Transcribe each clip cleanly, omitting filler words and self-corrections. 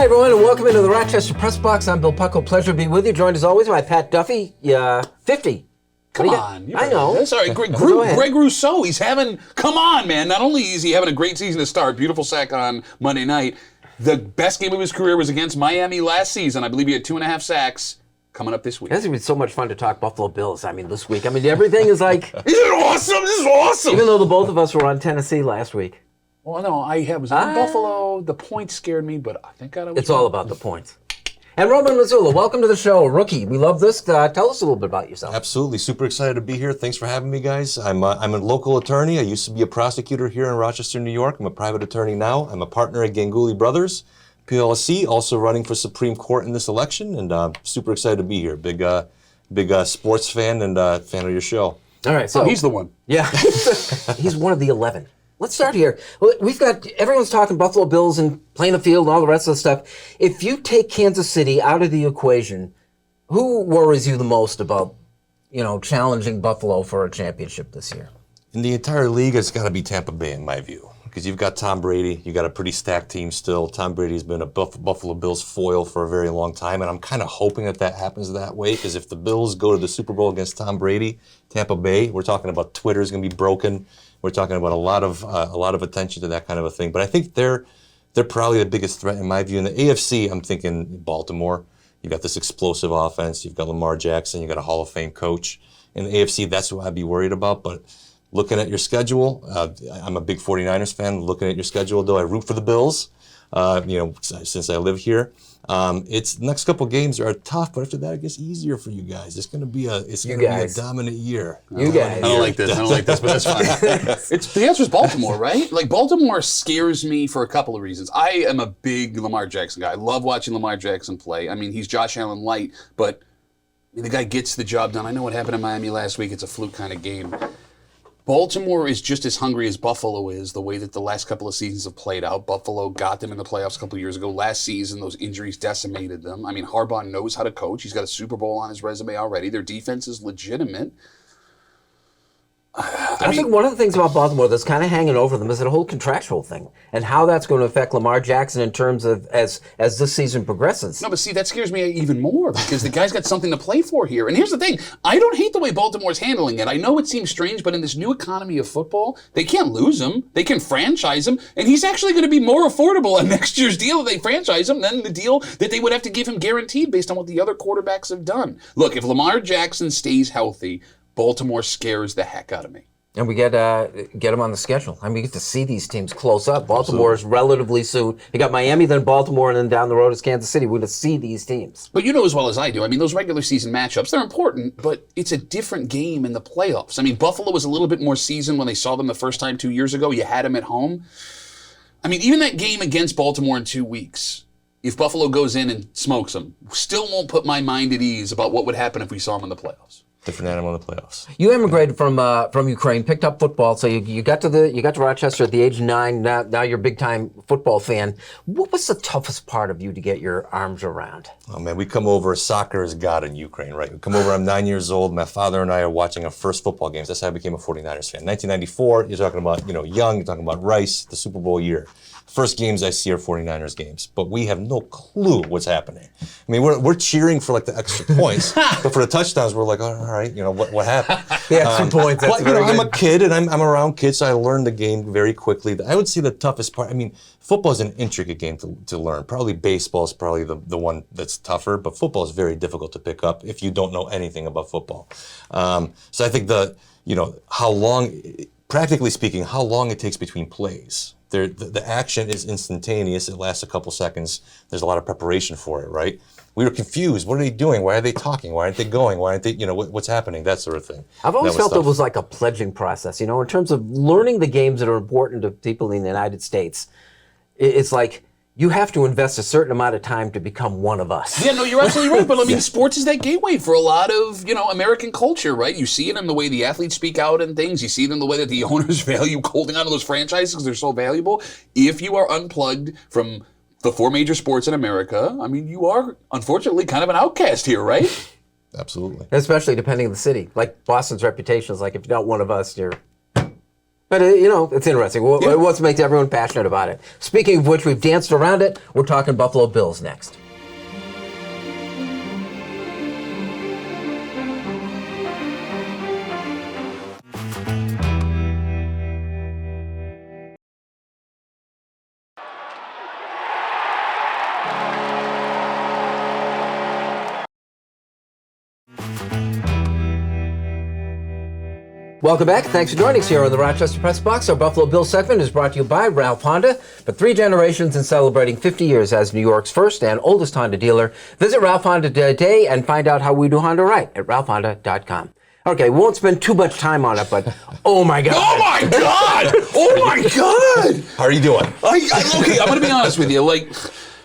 Hi, everyone, and welcome into the Rochester Press Box. I'm Bill Pucko. Pleasure to be with you. Joined as always by Pat Duffy. 50. Come on. I know. Sorry, Greg Rousseau, come on, man. Not only is he having a great season to start, beautiful sack on Monday night, the best game of his career was against Miami last season. I believe he had 2.5 sacks. Coming up this week. It's going to be so much fun to talk Buffalo Bills. this week. Everything is like... Isn't it awesome? This is awesome. Even though the both of us were on Tennessee last week. Well, no, I was on Buffalo. The points scared me, but thank God I was It's all about the points. And Roman Misula, welcome to the show, rookie. We love this. Tell us a little bit about yourself. Absolutely. Super excited to be here. Thanks for having me, guys. I'm a local attorney. I used to be a prosecutor here in Rochester, New York. I'm a private attorney now. I'm a partner at Gangul y Brothers, PLC, also running for Supreme Court in this election, and super excited to be here. Big sports fan and fan of your show. All right, so he's the one. Yeah, he's one of the 11. Let's start here. We've got, everyone's talking Buffalo Bills and playing the field and all the rest of the stuff. If you take Kansas City out of the equation, who worries you the most about, challenging Buffalo for a championship this year? In the entire league, it's got to be Tampa Bay, in my view, because you've got Tom Brady. You got a pretty stacked team still. Tom Brady's been a Buffalo Bills foil for a very long time, and I'm kind of hoping that happens that way, because if the Bills go to the Super Bowl against Tom Brady, Tampa Bay, we're talking about Twitter's going to be broken. We're talking about a lot of attention to that kind of a thing. But I think they're probably the biggest threat in my view. In the AFC, I'm thinking Baltimore. You've got this explosive offense. You've got Lamar Jackson. You've got a Hall of Fame coach. In the AFC, that's what I'd be worried about. But looking at your schedule, I'm a big 49ers fan. Looking at your schedule, though, I root for the Bills, since I live here. It's next couple games are tough, but after that it gets easier for you guys. It's going to be a dominant year. I don't like this, but that's fine. The answer is Baltimore, right? Like, Baltimore scares me for a couple of reasons. I am a big Lamar Jackson guy. I love watching Lamar Jackson play. He's Josh Allen light, but the guy gets the job done. I know what happened in Miami last week. It's a fluke kind of game. Baltimore is just as hungry as Buffalo is, the way that the last couple of seasons have played out. Buffalo got them in the playoffs a couple of years ago. Last season, those injuries decimated them. Harbaugh knows how to coach. He's got a Super Bowl on his resume already. Their defense is legitimate. I think one of the things about Baltimore that's kind of hanging over them is that whole contractual thing and how that's going to affect Lamar Jackson in terms of as this season progresses. No, but see, that scares me even more because the guy's got something to play for here. And here's the thing. I don't hate the way Baltimore's handling it. I know it seems strange, but in this new economy of football, they can't lose him. They can franchise him. And he's actually going to be more affordable on next year's deal if they franchise him than the deal that they would have to give him guaranteed based on what the other quarterbacks have done. Look, if Lamar Jackson stays healthy, Baltimore scares the heck out of me. And we get them on the schedule. We get to see these teams close up. Baltimore is relatively soon. You got Miami, then Baltimore, and then down the road is Kansas City. We're going to see these teams. But you know as well as I do, those regular season matchups, they're important, but it's a different game in the playoffs. Buffalo was a little bit more seasoned when they saw them the first time 2 years ago. You had them at home. Even that game against Baltimore in 2 weeks, if Buffalo goes in and smokes them, still won't put my mind at ease about what would happen if we saw them in the playoffs. Different animal in the playoffs. You immigrated from Ukraine, picked up football, so you got to Rochester at the age of 9. Now you're a big time football fan. What was the toughest part of you to get your arms around? Oh man, we come over. Soccer is God in Ukraine, right? We come over. I'm 9 years old. My father and I are watching our first football games. That's how I became a 49ers fan. 1994. You're talking about young. You're talking about Rice, the Super Bowl year. First games I see are 49ers games, but we have no clue what's happening. We're cheering for the extra points, but for the touchdowns, we're like, all right, what happened? The extra points. That's but I'm a kid and I'm around kids, so I learned the game very quickly. I would say the toughest part. Football is an intricate game to learn. Probably baseball is probably the one that's tougher, but football is very difficult to pick up if you don't know anything about football. So I think how long, practically speaking, how long it takes between plays. The action is instantaneous. It lasts a couple seconds. There's a lot of preparation for it, right? We were confused. What are they doing? Why are they talking? Why aren't they going? Why aren't they, what's happening? That sort of thing. I've always felt it was like a pledging process, in terms of learning the games that are important to people in the United States. It's like you have to invest a certain amount of time to become one of us. Yeah, no, you're absolutely right. But sports is that gateway for a lot of, American culture, right? You see it in the way the athletes speak out and things. You see it in the way that the owners value holding on to those franchises because they're so valuable. If you are unplugged from the 4 major sports in America, you are, unfortunately, kind of an outcast here, right? Absolutely. Especially depending on the city. Like Boston's reputation is like, if you're not one of us, you're But, it's interesting. What makes everyone passionate about it? Speaking of which, we've danced around it. We're talking Buffalo Bills next. Welcome back. Thanks for joining us here on the Rochester Press Box. Our Buffalo Bills segment is brought to you by Ralph Honda. For 3 generations and celebrating 50 years as New York's first and oldest Honda dealer, visit Ralph Honda today and find out how we do Honda right at ralphhonda.com. Okay, we won't spend too much time on it, but oh my God. Oh my God! Oh my God! How are you doing? Okay, I'm going to be honest with you.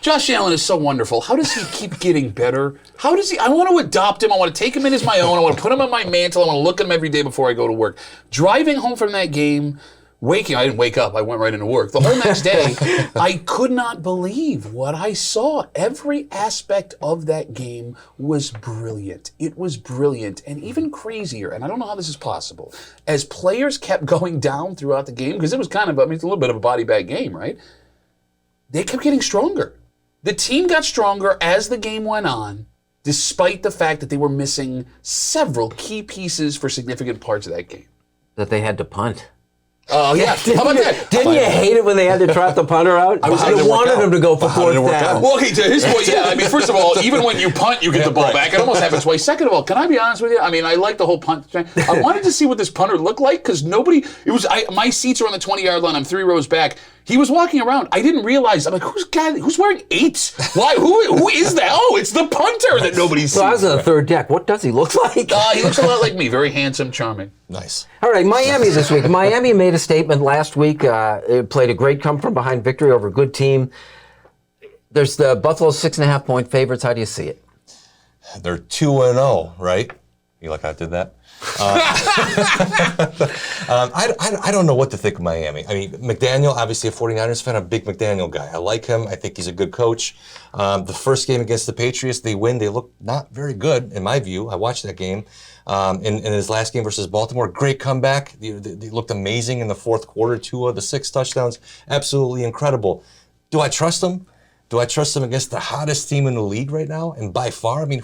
Josh Allen is so wonderful. How does he keep getting better? I want to adopt him. I want to take him in as my own. I want to put him on my mantle. I want to look at him every day before I go to work. Driving home from that game, I didn't wake up. I went right into work. The whole next day, I could not believe what I saw. Every aspect of that game was brilliant. It was brilliant and even crazier. And I don't know how this is possible. As players kept going down throughout the game, because it was it's a little bit of a body bag game, right? They kept getting stronger. The team got stronger as the game went on, despite the fact that they were missing several key pieces for significant parts of that game. That they had to punt. Oh, yeah. How about that? Didn't you hate it when they had to trot the punter out? I wanted him to go for 4th down. Well, okay, to his point, yeah. I mean, first of all, even when you punt, you get the ball back. It almost happens twice. Second of all, can I be honest with you? I mean, I like the whole punt thing. I wanted to see what this punter looked like because my seats are on the 20-yard line. I'm 3 rows back. He was walking around. I didn't realize. I'm like, who's wearing 8s? Why? Who is that? Oh, it's the punter that nobody sees. So I was on the 3rd deck. What does he look like? He looks a lot like me. Very handsome, charming. Nice. All right, Miami this week. Miami made a statement last week. It played a great come-from-behind victory over a good team. There's the Buffalo 6.5-point favorites. How do you see it? They're 2-0, right? You like how I did that? I don't know what to think of Miami. I mean, McDaniel, obviously a 49ers fan, a big McDaniel guy. I like him. I think he's a good coach. The first game against the Patriots, they win. They look not very good, in my view. I watched that game. In his last game versus Baltimore, great comeback. They looked amazing in the 4th quarter. 2 of the 6 touchdowns, absolutely incredible. Do I trust them? Do I trust them against the hottest team in the league right now? And by far, I mean,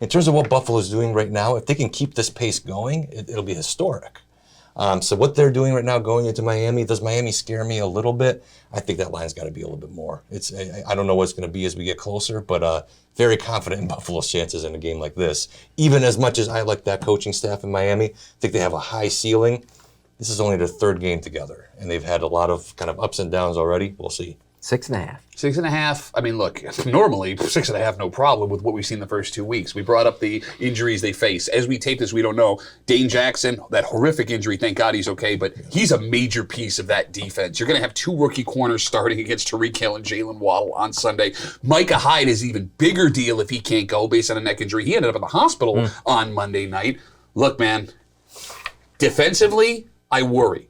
in terms of what Buffalo's doing right now, if they can keep this pace going, it'll be historic. So what they're doing right now going into Miami, does Miami scare me a little bit? I think that line's got to be a little bit more. I don't know what it's going to be as we get closer, but very confident in Buffalo's chances in a game like this. Even as much as I like that coaching staff in Miami, I think they have a high ceiling. This is only their 3rd game together, and they've had a lot of kind of ups and downs already. We'll see. 6.5. 6.5. I mean, look, normally 6.5, no problem with what we've seen the first 2 weeks. We brought up the injuries they face. As we tape this, we don't know. Dane Jackson, that horrific injury, thank God he's okay, but he's a major piece of that defense. You're going to have 2 rookie corners starting against Tyreek Hill and Jalen Waddle on Sunday. Micah Hyde is even bigger deal if he can't go based on a neck injury. He ended up in the hospital on Monday night. Look, man, defensively, I worry.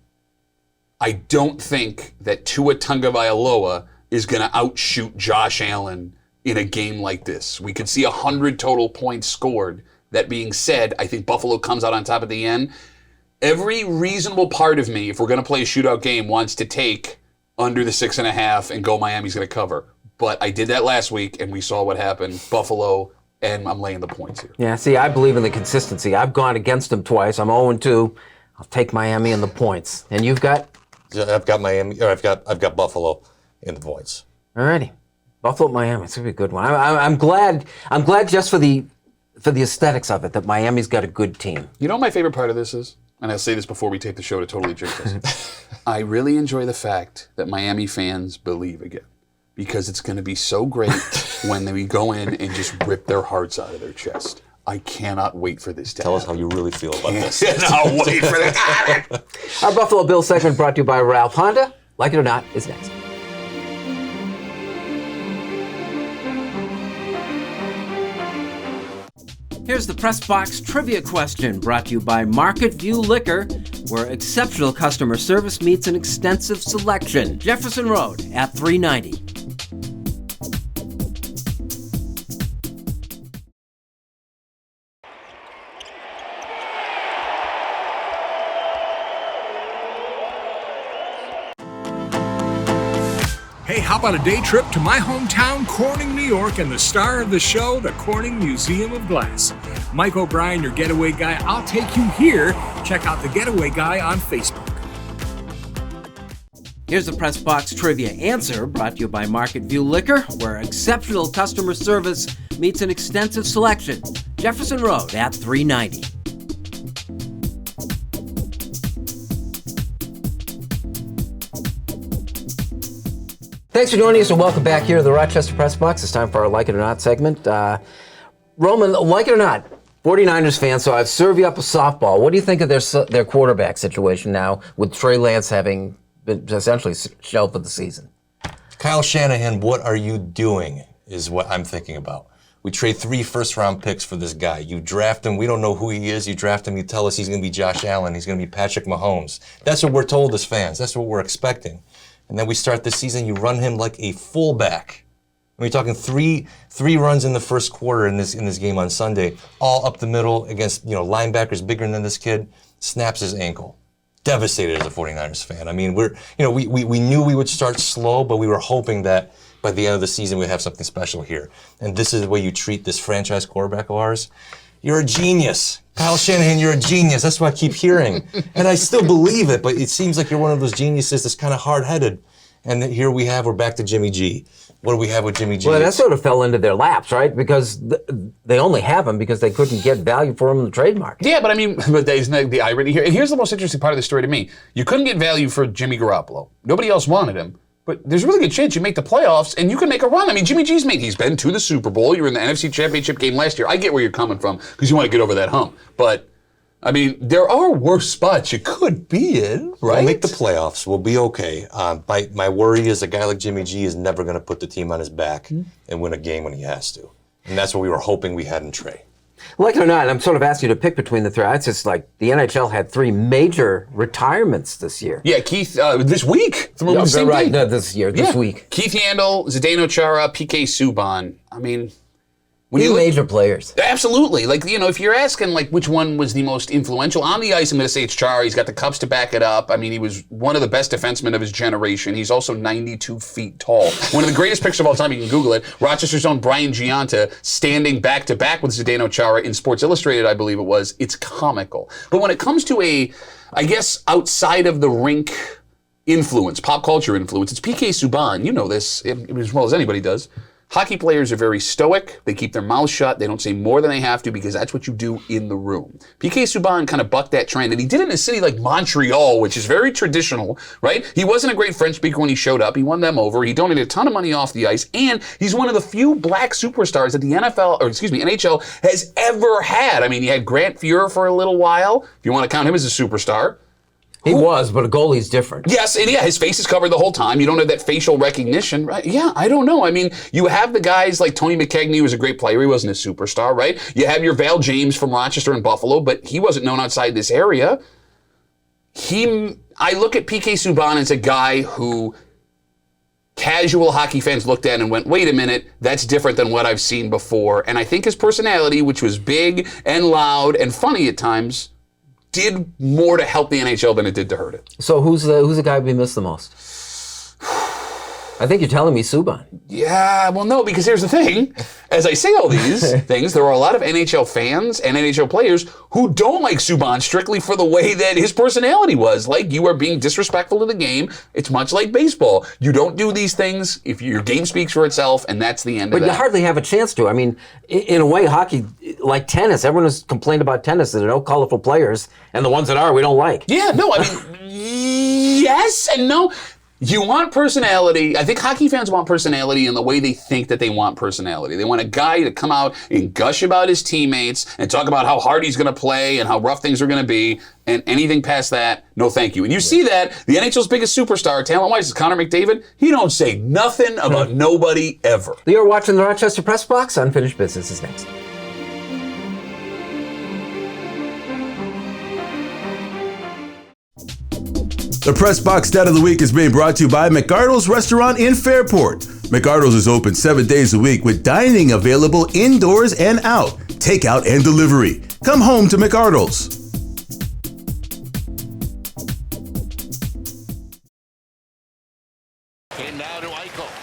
I don't think that Tua Tagovailoa is going to outshoot Josh Allen in a game like this. We could see 100 total points scored. That being said, I think Buffalo comes out on top at the end. Every reasonable part of me, if we're going to play a shootout game, wants to take under the 6.5 and go Miami's going to cover. But I did that last week, and we saw what happened. Buffalo, and I'm laying the points here. Yeah, see, I believe in the consistency. I've gone against them twice. I'm 0-2. I'll take Miami and the points. And you've got? I've got Miami, or I've got Buffalo in the points. All righty, Buffalo, Miami. It's gonna be a good one. I'm glad just for the aesthetics of it that Miami's got a good team. You know what my favorite part of this is? And I'll say this before we take the show to totally jinx us. I really enjoy the fact that Miami fans believe again. Because it's going to be so great when we go in and just rip their hearts out of their chest. I cannot wait for this to Tell happen. us how you really feel about this. I'll wait for that. Our Buffalo Bills segment brought to you by Ralph Honda. Like it or not, is next. Here's the Press Box Trivia question brought to you by Market View Liquor, where exceptional customer service meets an extensive selection. Jefferson Road at 390. how about a day trip to my hometown, Corning, New York, and the star of the show, the Corning Museum of Glass. Mike O'Brien, your getaway guy. I'll take you here. Check out the Getaway Guy on Facebook. Here's the Press Box Trivia answer, brought to you by Market View Liquor, where exceptional customer service meets an extensive selection. Jefferson Road at 390. Thanks for joining us and welcome back here to the Rochester Press Box. It's time for our Like It or Not segment. Roman, like it or not, 49ers fan, so I've served you up a softball. What do you think of their quarterback situation now with Trey Lance having been essentially shelved for the season? Kyle Shanahan, what are you doing is what I'm thinking about. We trade 3 first-round picks for this guy. You draft him. We don't know who he is. You draft him. You tell us he's going to be Josh Allen. He's going to be Patrick Mahomes. That's what we're told as fans. That's what we're expecting. And then we start this season, you run him like a fullback. We're talking three runs in the first quarter in this game on Sunday, all up the middle against linebackers bigger than this kid. Snaps his ankle. Devastated as a 49ers fan. I mean, we knew we would start slow, but we were hoping that by the end of the season we'd have something special here. And this is the way you treat this franchise quarterback of ours. You're a genius. Kyle Shanahan, you're a genius. That's what I keep hearing. And I still believe it, but it seems like you're one of those geniuses that's kind of hard-headed. And here we're back to Jimmy G. What do we have with Jimmy G? Well, that sort of fell into their laps, right? Because they only have him because they couldn't get value for him in the trade market. Yeah, but isn't the irony here? And here's the most interesting part of the story to me. You couldn't get value for Jimmy Garoppolo. Nobody else wanted him. But there's a really good chance you make the playoffs and you can make a run. I mean, Jimmy G's he's been to the Super Bowl. You were in the NFC Championship game last year. I get where you're coming from because you want to get over that hump. But, I mean, there are worse spots you could be in, right? We'll make the playoffs. We'll be okay. My worry is a guy like Jimmy G is never going to put the team on his back and win a game when he has to. And that's what we were hoping we had in Trey. Like it or not, I'm sort of asking you to pick between the three. It's just like the NHL had 3 major retirements this year. Yeah, Keith, this week. This week. Keith Yandel, Zdeno Chara, PK Subban. I mean, major players. Absolutely. If you're asking, which one was the most influential, on the ice, I'm going to say it's Chara. He's got the cups to back it up. I mean, he was one of the best defensemen of his generation. He's also 92 feet tall. One of the greatest pictures of all time, you can Google it, Rochester's own Brian Giunta standing back-to-back with Zdeno Chara in Sports Illustrated, I believe it was. It's comical. But when it comes to I guess, outside of the rink influence, pop culture influence, it's PK Subban. You know this as well as anybody does. Hockey players are very stoic. They keep their mouths shut. They don't say more than they have to because that's what you do in the room. PK Subban kind of bucked that trend, and he did it in a city like Montreal, which is very traditional, right? He wasn't a great French speaker when he showed up. He won them over. He donated a ton of money off the ice, and he's one of the few black superstars that the NHL has ever had. I mean, you had Grant Fuhrer for a little while, if you want to count him as a superstar. He was, but a goalie's different. Yes, and his face is covered the whole time. You don't have that facial recognition, right? Yeah, I don't know. I mean, you have the guys like Tony McKegney, who was a great player. He wasn't a superstar, right? You have your Val James from Rochester and Buffalo, but he wasn't known outside this area. I look at PK Subban as a guy who casual hockey fans looked at and went, wait a minute, that's different than what I've seen before. And I think his personality, which was big and loud and funny at times, did more to help the NHL than it did to hurt it. So who's the guy we miss the most? I think you're telling me Subban. Yeah, well, no, because here's the thing. As I say all these things, there are a lot of NHL fans and NHL players who don't like Subban strictly for the way that his personality was. Like, you are being disrespectful to the game. It's much like baseball. You don't do these things if your game speaks for itself, and that's the end of that. But you hardly have a chance to. I mean, in a way, hockey, like tennis, everyone has complained about tennis. There are no colorful players, and the ones that are, we don't like. Yeah, no, I mean, yes and no. You want personality. I think hockey fans want personality in the way they think that they want personality. They want a guy to come out and gush about his teammates and talk about how hard he's going to play and how rough things are going to be. And anything past that, no thank you. And you see that. The NHL's biggest superstar, talent-wise, is Connor McDavid. He don't say nothing about nobody ever. You're watching the Rochester Press Box. Unfinished Business is next. The Press Box Stat of the Week is being brought to you by McArdle's Restaurant in Fairport. McArdle's is open 7 days a week with dining available indoors and out, takeout and delivery. Come home to McArdle's. And now to Eichel.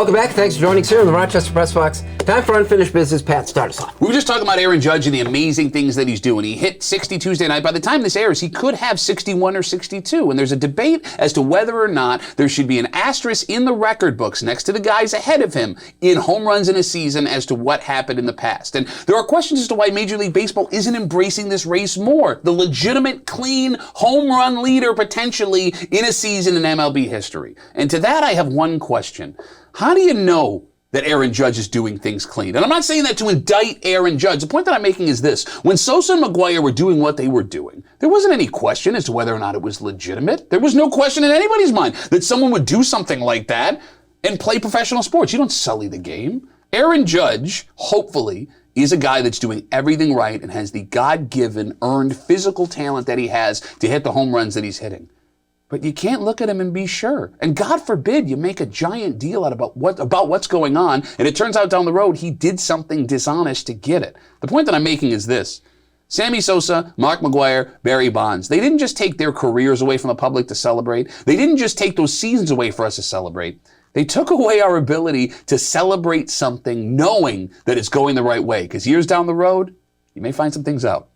Welcome back. Thanks for joining us here in the Rochester Press Box. Time for Unfinished Business. Pat, start us off. We were just talking about Aaron Judge and the amazing things that he's doing. He hit 60 Tuesday night. By the time this airs, he could have 61 or 62. And there's a debate as to whether or not there should be an asterisk in the record books next to the guys ahead of him in home runs in a season as to what happened in the past. And there are questions as to why Major League Baseball isn't embracing this race more. The legitimate, clean home run leader potentially in a season in MLB history. And to that, I have one question. How do you know that Aaron Judge is doing things clean? And I'm not saying that to indict Aaron Judge. The point that I'm making is this. When Sosa and McGuire were doing what they were doing, there wasn't any question as to whether or not it was legitimate. There was no question in anybody's mind that someone would do something like that and play professional sports. You don't sully the game. Aaron Judge, hopefully, is a guy that's doing everything right and has the God-given, earned physical talent that he has to hit the home runs that he's hitting. But you can't look at him and be sure. And God forbid you make a giant deal out about what's going on, and it turns out down the road he did something dishonest to get it. The point that I'm making is this. Sammy Sosa, Mark McGuire, Barry Bonds, they didn't just take their careers away from the public to celebrate. They didn't just take those seasons away for us to celebrate. They took away our ability to celebrate something knowing that it's going the right way. Because years down the road, you may find some things out.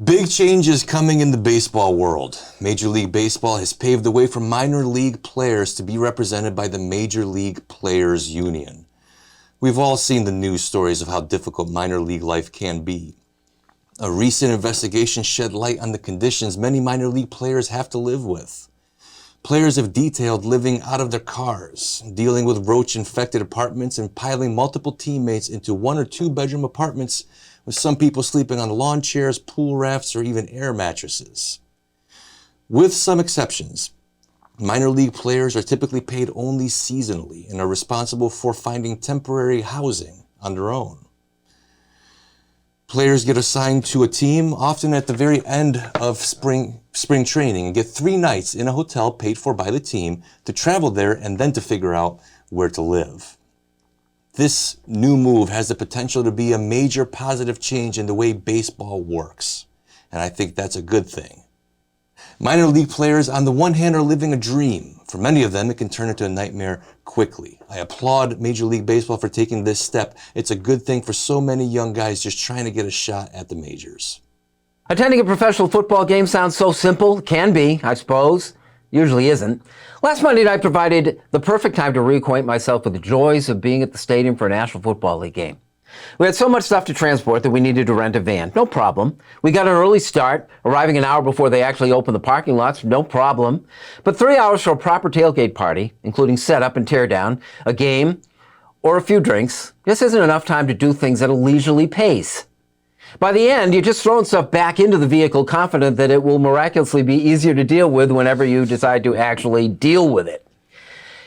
Big changes coming in the baseball world. Major League Baseball has paved the way for minor league players to be represented by the Major League Players Union. We've all seen the news stories of how difficult minor league life can be. A recent investigation shed light on the conditions many minor league players have to live with. Players have detailed living out of their cars, dealing with roach-infected apartments, and piling multiple teammates into 1 or 2 bedroom apartments, with some people sleeping on lawn chairs, pool rafts, or even air mattresses. With some exceptions, minor league players are typically paid only seasonally and are responsible for finding temporary housing on their own. Players get assigned to a team, often at the very end of spring training, and get 3 nights in a hotel paid for by the team to travel there and then to figure out where to live. This new move has the potential to be a major positive change in the way baseball works, and I think that's a good thing. Minor league players, on the one hand, are living a dream. For many of them, it can turn into a nightmare quickly. I applaud Major League Baseball for taking this step. It's a good thing for so many young guys just trying to get a shot at the majors. Attending a professional football game sounds so simple. Can be, I suppose. Usually isn't. Last Monday night provided the perfect time to reacquaint myself with the joys of being at the stadium for a National Football League game. We had so much stuff to transport that we needed to rent a van. No problem. We got an early start, arriving an hour before they actually opened the parking lots. No problem. But 3 hours for a proper tailgate party, including setup and teardown, a game, or a few drinks, just isn't enough time to do things at a leisurely pace. By the end, you're just throwing stuff back into the vehicle, confident that it will miraculously be easier to deal with whenever you decide to actually deal with it.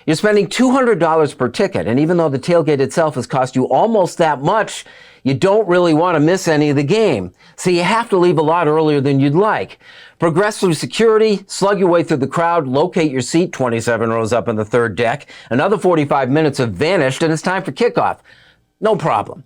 You're spending $200 per ticket, and even though the tailgate itself has cost you almost that much, you don't really want to miss any of the game. So you have to leave a lot earlier than you'd like. Progress through security, slug your way through the crowd, locate your seat 27 rows up on the third deck. Another 45 minutes have vanished, and it's time for kickoff. No problem.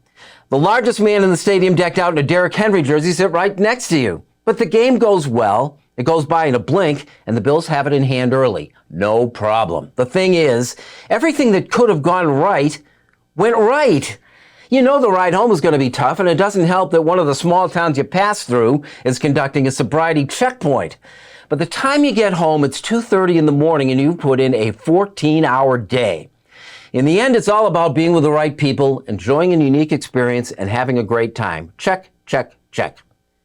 The largest man in the stadium decked out in a Derrick Henry jersey sit right next to you. But the game goes well. It goes by in a blink, and the Bills have it in hand early. No problem. The thing is, everything that could have gone right went right. You know the ride home is going to be tough, and it doesn't help that one of the small towns you pass through is conducting a sobriety checkpoint. By the time you get home, it's 2:30 in the morning, and you've put in a 14-hour day. In the end, it's all about being with the right people, enjoying a unique experience, and having a great time. Check, check, check.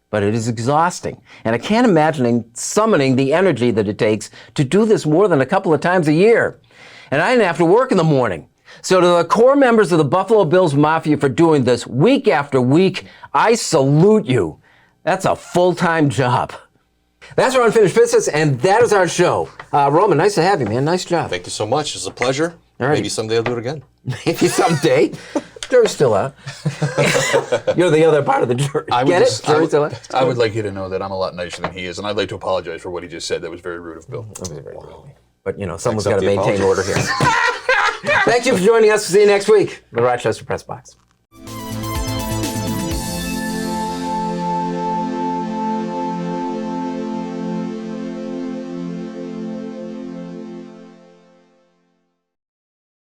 But it is exhausting, and I can't imagine summoning the energy that it takes to do this more than a couple of times a year. And I didn't have to work in the morning. So to the core members of the Buffalo Bills Mafia for doing this week after week, I salute you. That's a full-time job. That's our Unfinished Business, and that is our show. Roman, nice to have you, man. Nice job. Thank you so much. It's a pleasure. All right. Maybe someday I'll do it again. Maybe someday. Jury's still out. You're the other part of the jury. Get it? Jury's still out? I would like you to know that I'm a lot nicer than he is, and I'd like to apologize for what he just said. That was very rude of Bill. But, someone's got to maintain order here. Thank you for joining us. See you next week. The Rochester Press Box.